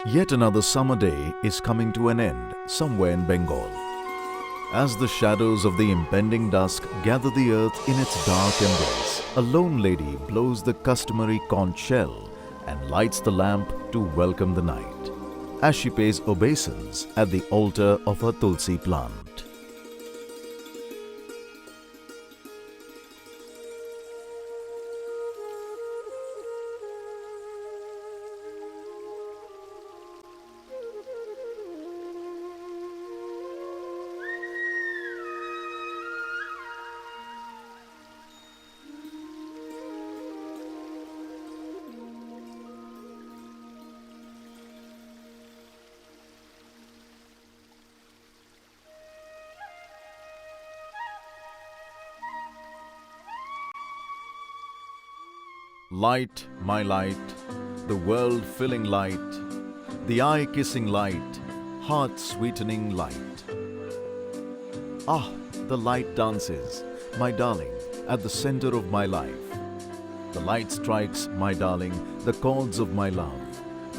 Yet another summer day is coming to an end somewhere in Bengal. As the shadows of the impending dusk gather the earth in its dark embrace, a lone lady blows the customary conch shell and lights the lamp to welcome the night, as she pays obeisance at the altar of her tulsi plant. Light, my light, the world-filling light, the eye-kissing light, heart-sweetening light. Ah, the light dances, my darling, at the center of my life. The light strikes, my darling, the chords of my love.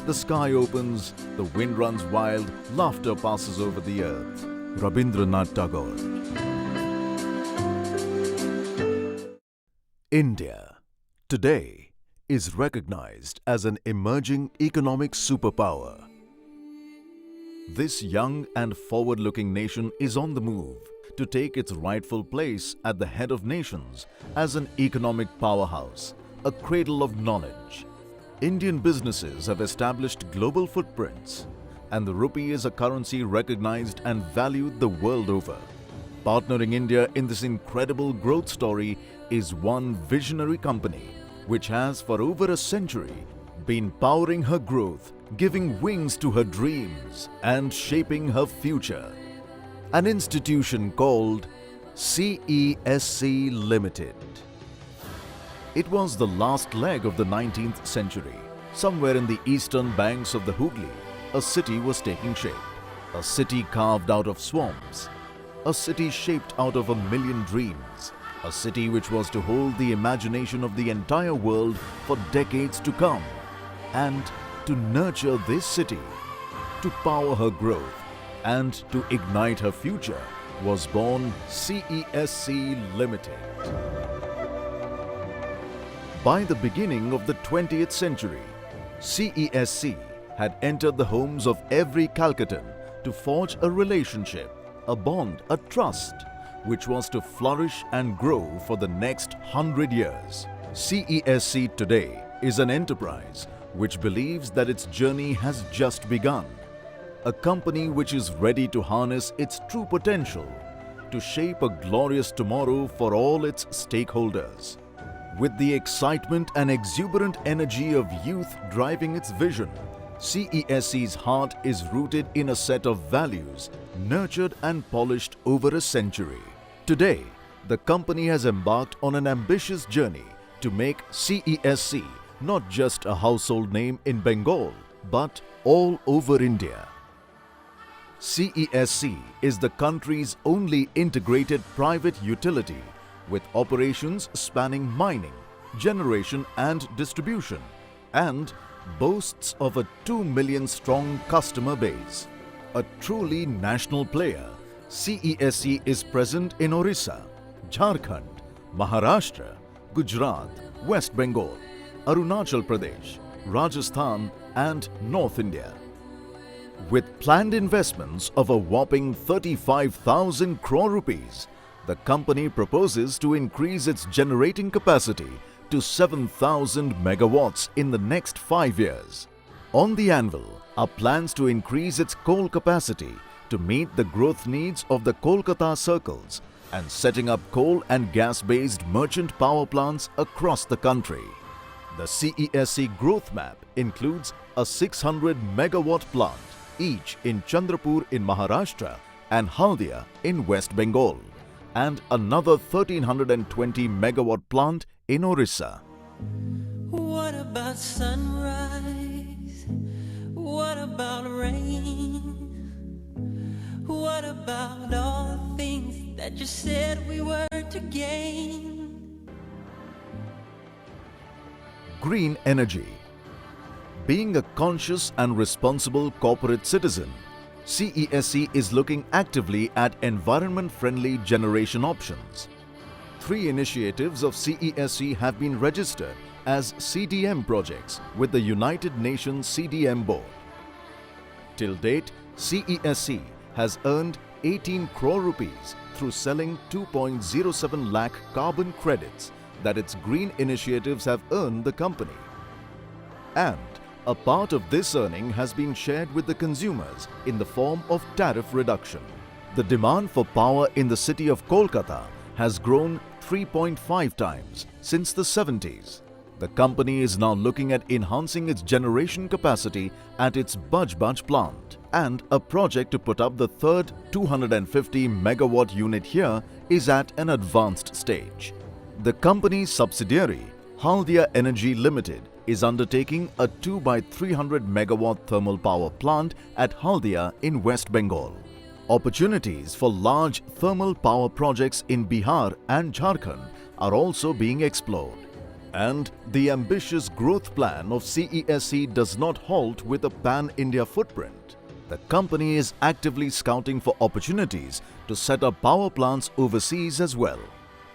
The sky opens, the wind runs wild, laughter passes over the earth. Rabindranath Tagore. India, today, is recognized as an emerging economic superpower. This young and forward-looking nation is on the move to take its rightful place at the head of nations as an economic powerhouse, a cradle of knowledge. Indian businesses have established global footprints, and the rupee is a currency recognized and valued the world over. Partnering India in this incredible growth story is one visionary company which has for over a century been powering her growth, giving wings to her dreams and shaping her future. An institution called CESC Limited. It was the last leg of the 19th century. Somewhere in the eastern banks of the Hooghly, a city was taking shape. A city carved out of swamps. A city shaped out of a million dreams. A city which was to hold the imagination of the entire world for decades to come. And to nurture this city, to power her growth, and to ignite her future was born CESC Limited. By the beginning of the 20th century, CESC had entered the homes of every Calcuttan to forge a relationship, a bond, a trust, which was to flourish and grow for the next 100 years. CESC today is an enterprise which believes that its journey has just begun. A company which is ready to harness its true potential to shape a glorious tomorrow for all its stakeholders. With the excitement and exuberant energy of youth driving its vision, CESC's heart is rooted in a set of values nurtured and polished over a century. Today, the company has embarked on an ambitious journey to make CESC not just a household name in Bengal, but all over India. CESC is the country's only integrated private utility with operations spanning mining, generation and distribution, and boasts of a 2 million strong customer base. A truly national player, CESC is present in Orissa, Jharkhand, Maharashtra, Gujarat, West Bengal, Arunachal Pradesh, Rajasthan and North India. With planned investments of a whopping 35,000 crore rupees, the company proposes to increase its generating capacity to 7,000 megawatts in the next 5 years. On the anvil are plans to increase its coal capacity to meet the growth needs of the Kolkata circles and setting up coal and gas-based merchant power plants across the country. The CESC growth map includes a 600 megawatt plant, each in Chandrapur in Maharashtra and Haldia in West Bengal, and another 1320 megawatt plant in Orissa. What about sunrise? What about rain? What about all the things that you said we were to gain? Green energy. Being a conscious and responsible corporate citizen, CESC is looking actively at environment-friendly generation options. 3 initiatives of CESC have been registered as CDM projects with the United Nations CDM Board. Till date, CESC has earned 18 crore rupees through selling 2.07 lakh carbon credits that its green initiatives have earned the company. And a part of this earning has been shared with the consumers in the form of tariff reduction. The demand for power in the city of Kolkata has grown 3.5 times since the 70s. The company is now looking at enhancing its generation capacity at its Baj plant, and a project to put up the third 250 megawatt unit here is at an advanced stage. The company's subsidiary, Haldia Energy Limited, is undertaking a 2 by 300 megawatt thermal power plant at Haldia in West Bengal. Opportunities for large thermal power projects in Bihar and Jharkhand are also being explored. And the ambitious growth plan of CESC does not halt with a pan-India footprint. The company is actively scouting for opportunities to set up power plants overseas as well.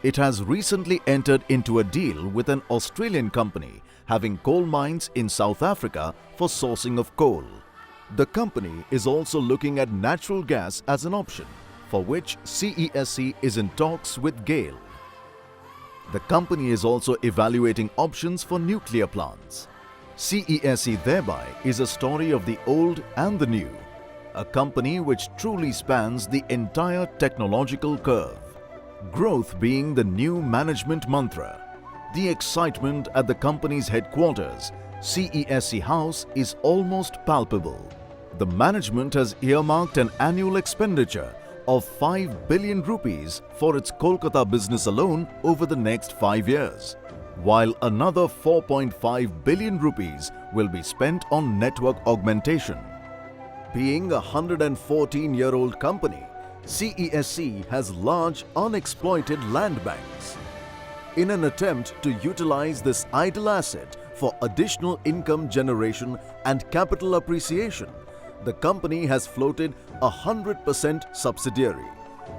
It has recently entered into a deal with an Australian company having coal mines in South Africa for sourcing of coal. The company is also looking at natural gas as an option, for which CESC is in talks with GAIL. The company is also evaluating options for nuclear plants. CESC thereby is a story of the old and the new, a company which truly spans the entire technological curve. Growth being the new management mantra. The excitement at the company's headquarters, CESC House, is almost palpable. The management has earmarked an annual expenditure of 5 billion rupees for its Kolkata business alone over the next 5 years, while another 4.5 billion rupees will be spent on network augmentation. Being a 114-year-old company, CESC has large unexploited land banks. In an attempt to utilize this idle asset for additional income generation and capital appreciation, the company has floated a 100% subsidiary,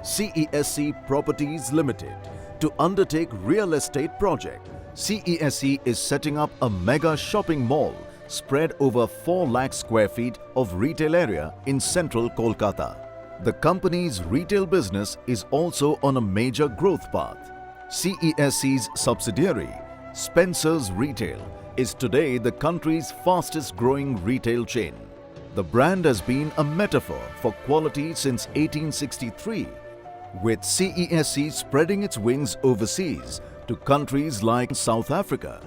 CESC Properties Limited, to undertake real estate project. CESC is setting up a mega shopping mall spread over 4 lakh square feet of retail area in central Kolkata. The company's retail business is also on a major growth path. CESC's subsidiary, Spencer's Retail, is today the country's fastest growing retail chain. The brand has been a metaphor for quality since 1863, with CESC spreading its wings overseas to countries like South Africa,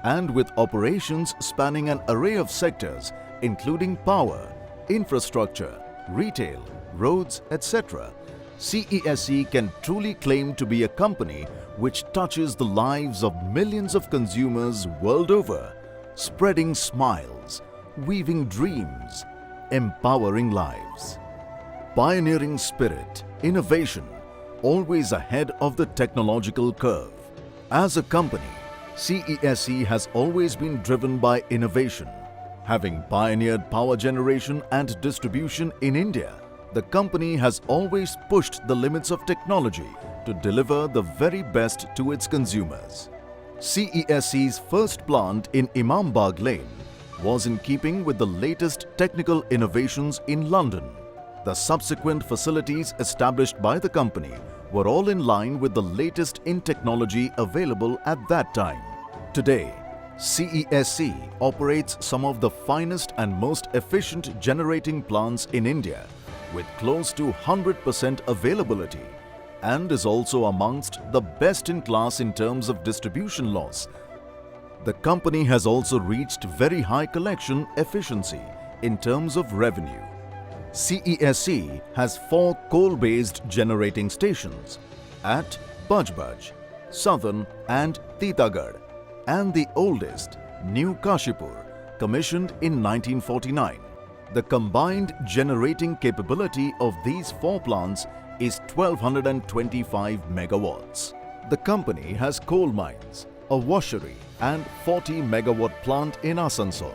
and with operations spanning an array of sectors including power, infrastructure, retail, roads, etc. CESC can truly claim to be a company which touches the lives of millions of consumers world over, spreading smiles, weaving dreams, empowering lives. Pioneering spirit, innovation, always ahead of the technological curve. As a company, CESC has always been driven by innovation. Having pioneered power generation and distribution in India, the company has always pushed the limits of technology to deliver the very best to its consumers. CESC's first plant in Imambagh Lane was in keeping with the latest technical innovations in London. The subsequent facilities established by the company were all in line with the latest in technology available at that time. Today, CESC operates some of the finest and most efficient generating plants in India with close to 100% availability, and is also amongst the best in class in terms of distribution loss. The company has also reached very high collection efficiency in terms of revenue. CESC has 4 coal-based generating stations at Baj, Southern and Titagarh, and the oldest, New Kashipur, commissioned in 1949. The combined generating capability of these 4 plants is 1225 megawatts. The company has coal mines, a washery and 40 megawatt plant in Asansol.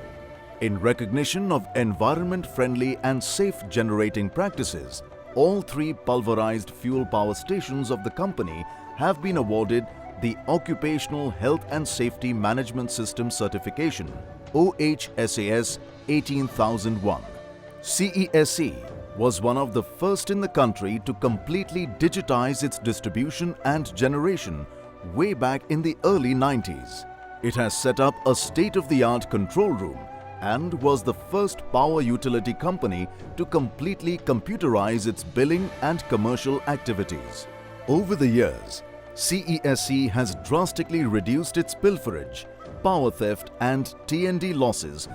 In recognition of environment-friendly and safe generating practices, all three pulverized fuel power stations of the company have been awarded the Occupational Health and Safety Management System Certification OHSAS 18001. CESC was one of the first in the country to completely digitize its distribution and generation way back in the early 90s. It has set up a state-of-the-art control room and was the first power utility company to completely computerize its billing and commercial activities. Over the years, CESC has drastically reduced its pilferage, power theft and T&D losses,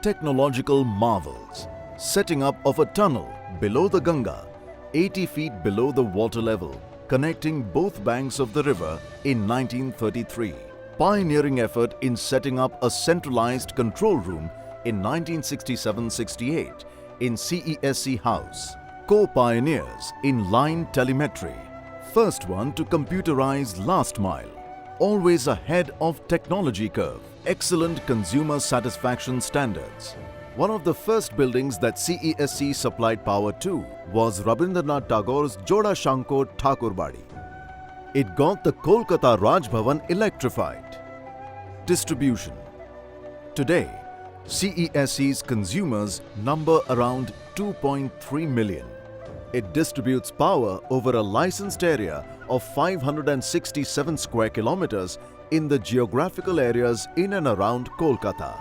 technological marvels, setting up of a tunnel below the Ganga, 80 feet below the water level, connecting both banks of the river in 1933. Pioneering effort in setting up a centralized control room in 1967-68 in CESC House. Co-pioneers in line telemetry. First one to computerize last mile. Always ahead of technology curve. Excellent consumer satisfaction standards. One of the first buildings that CESC supplied power to was Rabindranath Tagore's Joda Shankar Thakurbadi. It got the Kolkata Raj Bhavan electrified. Distribution. Today, CESC's consumers number around 2.3 million. It distributes power over a licensed area of 567 square kilometers in the geographical areas in and around Kolkata.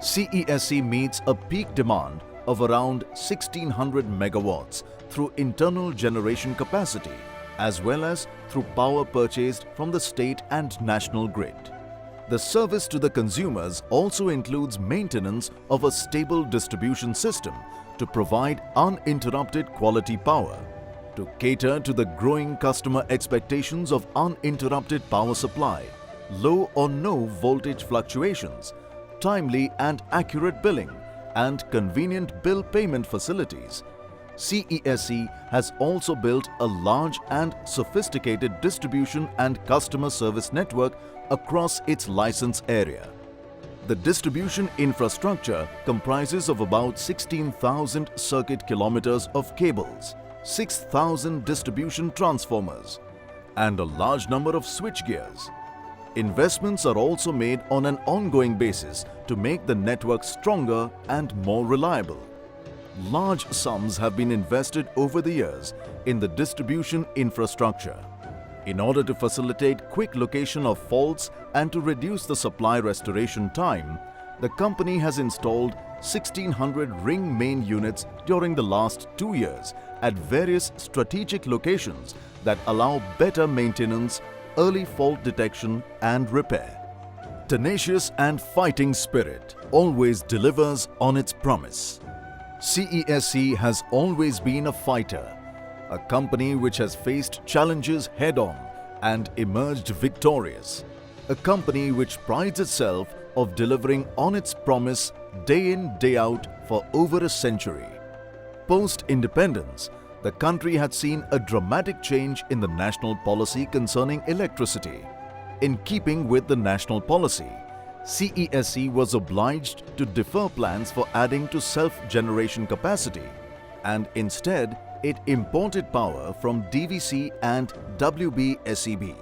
CESC meets a peak demand of around 1600 megawatts through internal generation capacity as well as through power purchased from the state and national grid. The service to the consumers also includes maintenance of a stable distribution system to provide uninterrupted quality power. To cater to the growing customer expectations of uninterrupted power supply, low or no voltage fluctuations, timely and accurate billing, and convenient bill payment facilities, CESC has also built a large and sophisticated distribution and customer service network across its license area. The distribution infrastructure comprises of about 16,000 circuit kilometers of cables, 6,000 distribution transformers, and a large number of switchgears. Investments are also made on an ongoing basis to make the network stronger and more reliable. Large sums have been invested over the years in the distribution infrastructure. In order to facilitate quick location of faults and to reduce the supply restoration time, the company has installed 1600 ring main units during the last 2 years at various strategic locations that allow better maintenance, early fault detection and repair. Tenacious and fighting spirit always delivers on its promise. CESC has always been a fighter, a company which has faced challenges head-on and emerged victorious, a company which prides itself of delivering on its promise day in, day out for over a century. Post-independence, the country had seen a dramatic change in the national policy concerning electricity. In keeping with the national policy, CESC was obliged to defer plans for adding to self-generation capacity, and instead it imported power from DVC and WBSEB.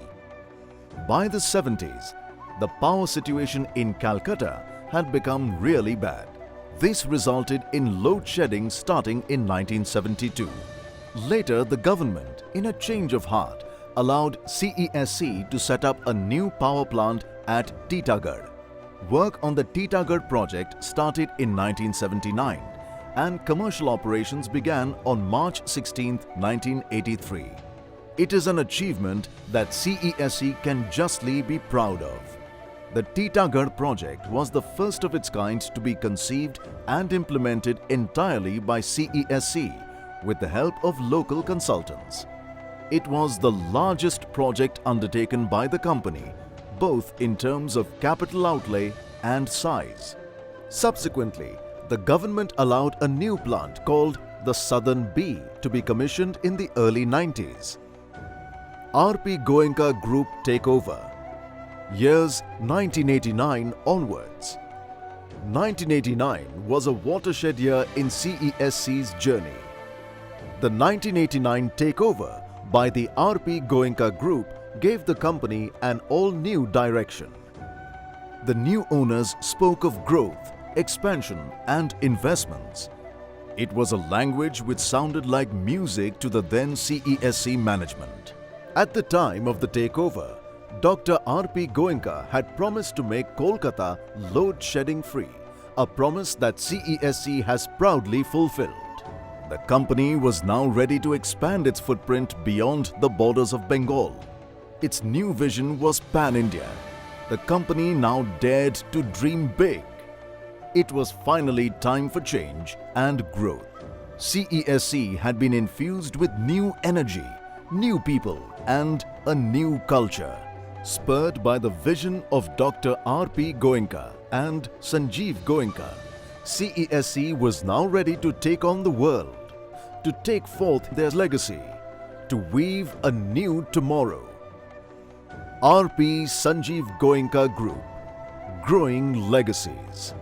By the 70s, the power situation in Calcutta had become really bad. This resulted in load shedding starting in 1972. Later, the government, in a change of heart, allowed CESC to set up a new power plant at Titagarh. Work on the Titagarh project started in 1979 and commercial operations began on March 16, 1983. It is an achievement that CESC can justly be proud of. The Titagarh project was the first of its kind to be conceived and implemented entirely by CESC with the help of local consultants. It was the largest project undertaken by the company, both in terms of capital outlay and size. Subsequently, the government allowed a new plant called the Southern B to be commissioned in the early 90s. RP Goenka Group takeover. Years 1989 onwards. 1989 was a watershed year in CESC's journey. The 1989 takeover by the RP Goenka Group gave the company an all-new direction. The new owners spoke of growth, expansion and investments. It was a language which sounded like music to the then CESC management. At the time of the takeover, Dr. RP Goenka had promised to make Kolkata load-shedding free, a promise that CESC has proudly fulfilled. The company was now ready to expand its footprint beyond the borders of Bengal. Its new vision was pan-India. The company now dared to dream big. It was finally time for change and growth. CESC had been infused with new energy, new people and a new culture. Spurred by the vision of Dr. RP Goenka and Sanjeev Goenka, CESC was now ready to take on the world, to take forth their legacy, to weave a new tomorrow. RP Sanjeev Goenka Group, growing legacies.